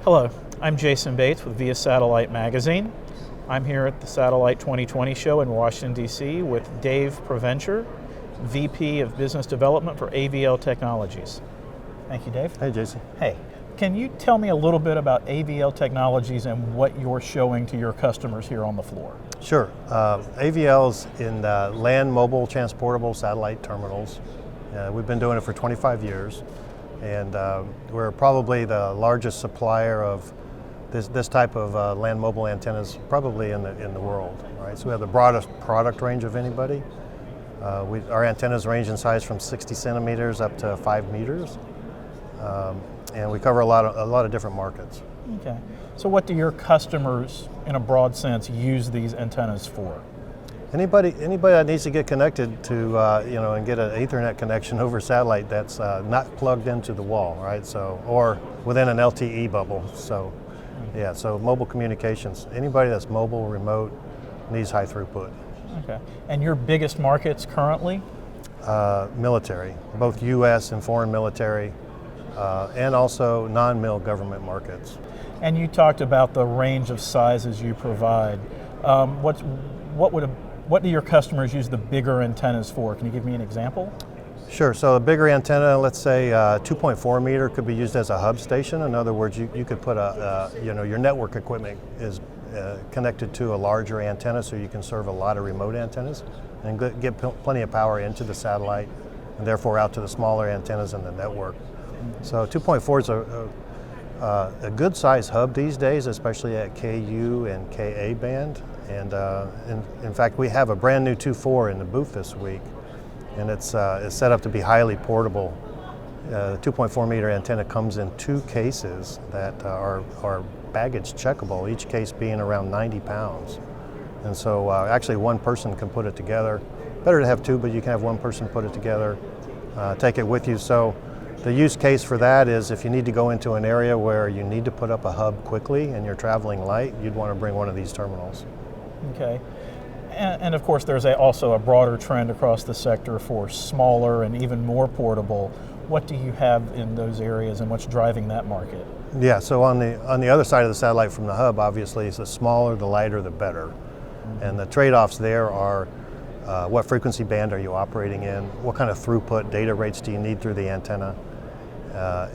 Hello, I'm Jason Bates with Via Satellite Magazine. I'm here at the Satellite 2020 show in Washington, D.C. with Dave Provencher, VP of Business Development for AVL Technologies. Thank you, Dave. Hey, Jason. Hey, can you tell me a little bit about AVL Technologies and what you're showing to your customers here on the floor? Sure. AVL's in land mobile transportable satellite terminals. We've been doing it for 25 years, and we're probably the largest supplier of this type of land mobile antennas probably in the world. Right? So we have the broadest product range of anybody. Our antennas range in size from 60 centimeters up to 5 meters, and we cover a lot of different markets. Okay. So what do your customers, in a broad sense, use these antennas for? Anybody that needs to get connected to, and get an Ethernet connection over satellite that's not plugged into the wall, right? So, or within an LTE bubble. So, yeah. So mobile communications. Anybody that's mobile, remote, needs high throughput. Okay. And your biggest markets currently? Military, both U.S. and foreign military, and also non-mil government markets. And you talked about the range of sizes you provide. What do your customers use the bigger antennas for? Can you give me an example? Sure. So a bigger antenna, let's say 2.4 meter, could be used as a hub station. In other words, you could put your network equipment is connected to a larger antenna, so you can serve a lot of remote antennas and get plenty of power into the satellite, and therefore out to the smaller antennas in the network. So 2.4 is a good size hub these days, especially at KU and KA band. And in fact, we have a brand new 2.4 in the booth this week, and it's set up to be highly portable. The 2.4 meter antenna comes in 2 cases that are baggage checkable, each case being around 90 pounds. And so actually one person can put it together. Better to have 2, but you can have one person put it together, take it with you. So the use case for that is if you need to go into an area where you need to put up a hub quickly and you're traveling light, you'd want to bring one of these terminals. Okay. And of course, there's also a broader trend across the sector for smaller and even more portable. What do you have in those areas, and what's driving that market? Yeah, so on the other side of the satellite from the hub, obviously, is the smaller, the lighter, the better. Mm-hmm. And the trade-offs there are what frequency band are you operating in, what kind of throughput data rates do you need through the antenna,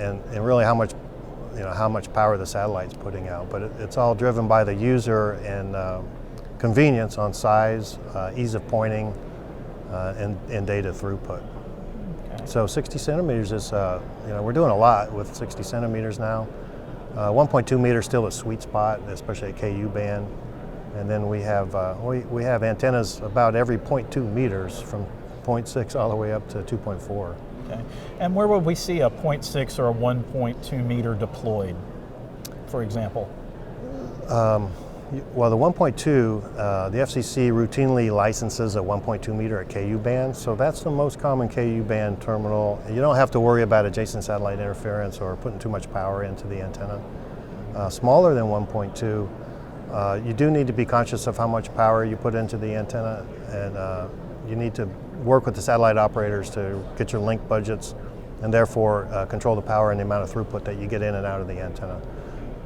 and really how much power the satellite's putting out. But it's all driven by the user and convenience on size, ease of pointing, and data throughput. Okay. So 60 centimeters is, we're doing a lot with 60 centimeters now. 1.2 meters still a sweet spot, especially at KU band. And then we have antennas about every 0.2 meters from 0.6 all the way up to 2.4. Okay. And where would we see a 0.6 or a 1.2 meter deployed, for example? Well, the 1.2, the FCC routinely licenses a 1.2 meter at KU band, so that's the most common KU band terminal. You don't have to worry about adjacent satellite interference or putting too much power into the antenna. Smaller than 1.2, you do need to be conscious of how much power you put into the antenna, and you need to work with the satellite operators to get your link budgets and therefore control the power and the amount of throughput that you get in and out of the antenna.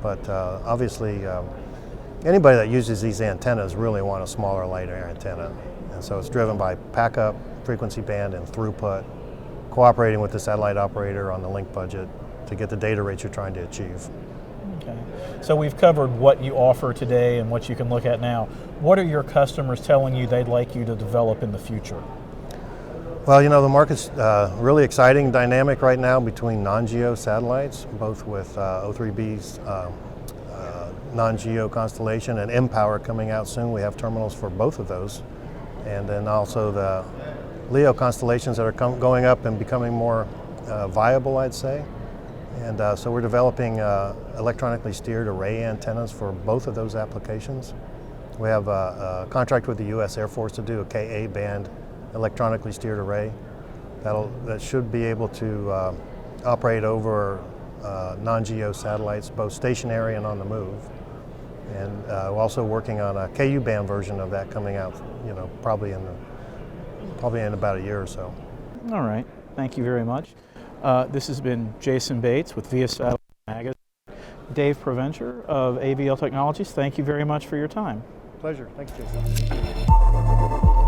But obviously, anybody that uses these antennas really want a smaller, lighter antenna. And so it's driven by backup, frequency band, and throughput, cooperating with the satellite operator on the link budget to get the data rates you're trying to achieve. Okay. So we've covered what you offer today and what you can look at now. What are your customers telling you they'd like you to develop in the future? Well, the market's really exciting, dynamic right now between non-geo satellites, both with O3B's non-geo constellation and mPOWER coming out soon. We have terminals for both of those. And then also the LEO constellations that are going up and becoming more viable, I'd say. And so we're developing electronically steered array antennas for both of those applications. We have a contract with the U.S. Air Force to do a Ka band electronically steered array that should be able to operate over non-geo satellites, both stationary and on the move. And we're also working on a KU band version of that coming out, probably in about a year or so. All right, thank you very much. This has been Jason Bates with Via Satellite Magazine. Dave Provencher of AVL Technologies, thank you very much for your time. Pleasure. Thanks, Jason.